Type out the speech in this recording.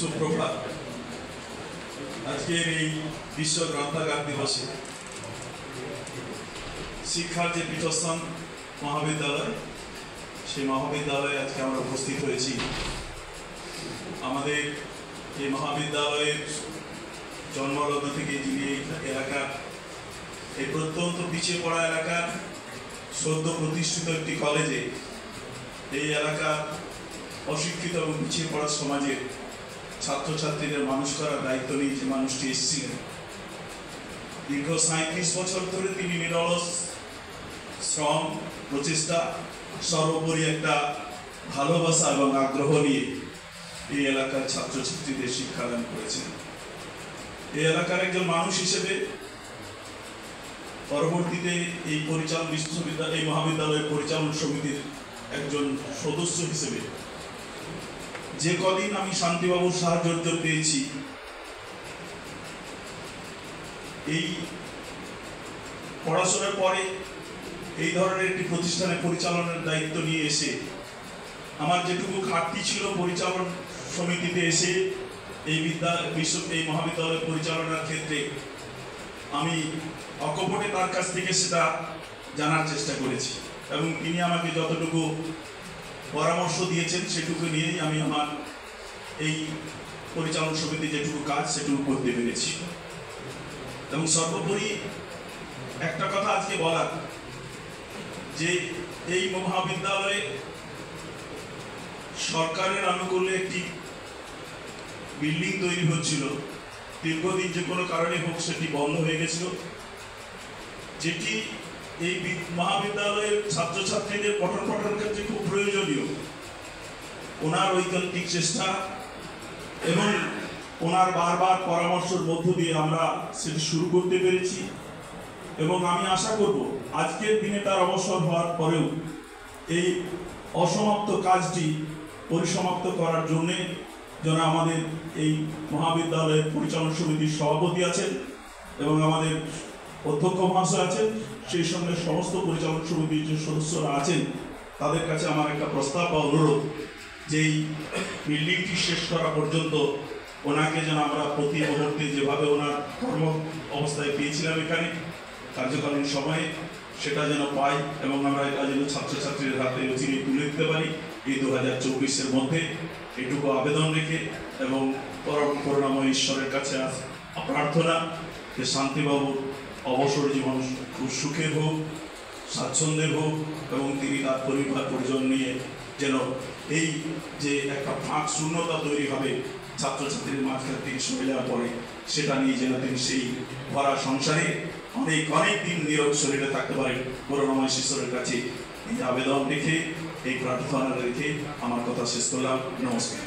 সুপ্রভাত। আজকের এই বিশ্ব গ্রন্থাগার দিবসে শিক্ষার যে পীঠস্থান মহাবিদ্যালয়, সেই মহাবিদ্যালয়ে আজকে আমরা উপস্থিত হয়েছি। আমাদের এই মহাবিদ্যালয়ের জন্মলগ্ন থেকে যিনি এই এলাকার এই প্রত্যন্ত পিছিয়ে পড়া এলাকার সদ্য প্রতিষ্ঠিত একটি কলেজে এই এলাকার অশিক্ষিত এবং পিছিয়ে পড়া সমাজের ছাত্রছাত্রীদের মানুষ করার দায়িত্ব নিয়ে যে মানুষটি এসেছিলেন, দীর্ঘ ৩৭ বছর ধরে তিনি নিরলস শ্রম, প্রচেষ্টা, সর্বোপরি একটা ভালোবাসা এবং আগ্রহ নিয়ে এই এলাকার ছাত্রছাত্রীদের শিক্ষাদান করেছেন। এই এলাকার একজন মানুষ হিসেবে পরবর্তীতে এই এই মহাবিদ্যালয়ের পরিচালন সমিতির একজন সদস্য হিসেবে যে কদিন আমি শান্তিবাবুর সাহায্য পেয়েছি, এই পড়াশোনার পরে এই ধরনের একটি প্রতিষ্ঠানে পরিচালনার দায়িত্ব নিয়ে এসে আমার যেটুকু ঘাটতি ছিল পরিচালন সমিতিতে এসে এই মহাবিদ্যালয় পরিচালনার ক্ষেত্রে আমি অকপটে তার কাছ থেকে সেটা জানার চেষ্টা করেছি এবং তিনি আমাকে যতটুকু পরামর্শ দিয়েছেন সেটুকু নিয়েই আমি আমার এই পরিচালন সমিতি যেটুকু কাজ সেটুকু করতে পেরেছি। এবং সর্বোপরি একটা কথা আজকে বলার, যে এই মহাবিদ্যালয়ে সরকারের আনুকূল্যে একটি বিল্ডিং তৈরি হচ্ছিল, দীর্ঘদিন যে কোনো কারণে হোক সেটি বন্ধ হয়ে গেছিল, যেটি এই মহাবিদ্যালয়ের ছাত্রছাত্রীদের পঠন পাঠনের ক্ষেত্রে খুব প্রয়োজনীয়। ওনার ঐকান্তিক চেষ্টা এবং ওনার বারবার পরামর্শের মধ্য দিয়ে আমরা সেটি শুরু করতে পেরেছি এবং আমি আশা করব আজকের দিনে তার অবসর হওয়ার পরেও এই অসমাপ্ত কাজটি পরিসমাপ্ত করার জন্যে যেন আমাদের এই মহাবিদ্যালয়ের পরিচালন সমিতির সভাপতি আছেন এবং আমাদের অধ্যক্ষ মহাশয় আছেন, সেই সঙ্গে সমস্ত পরিচালন সমিতির যে সদস্যরা আছেন তাদের কাছে আমার একটা প্রস্তাব বা অনুরোধ, যে এই বিল্ডিংটি শেষ করা পর্যন্ত ওনাকে যেন আমরা প্রতি মুহূর্তে যেভাবে ওনার কর্ম অবস্থায় পেয়েছিলাম এখানে কার্যকালীন সময়ে সেটা যেন পাই এবং আমরা এটা যেন ছাত্রছাত্রীদের হাতে অচিরে তুলে দিতে পারি এই 2024-এর মধ্যে, এটুকু আবেদন রেখে এবং পরম করুণাময় ঈশ্বরের কাছে প্রার্থনা যে শান্তিবাবুর অবসর জীবন খুব সুখের হোক, স্বাচ্ছন্দ্যের হোক এবং তিনি তার পরিবার পরিজন নিয়ে যেন এই যে একটা ফাঁক শূন্যতা তৈরি হবে ছাত্রছাত্রীর মাঝখান থেকে সরে যাওয়ার পরে, সেটা নিয়ে যেন তিনি সেই ভরা সংসারে অনেক অনেক দিন নীরব শরীরে থাকতে পারেন। করুণাময় ঈশ্বরের কাছে এই আবেদন রেখে, এই প্রার্থনা রেখে আমার কথা শেষ করলাম। নমস্কার।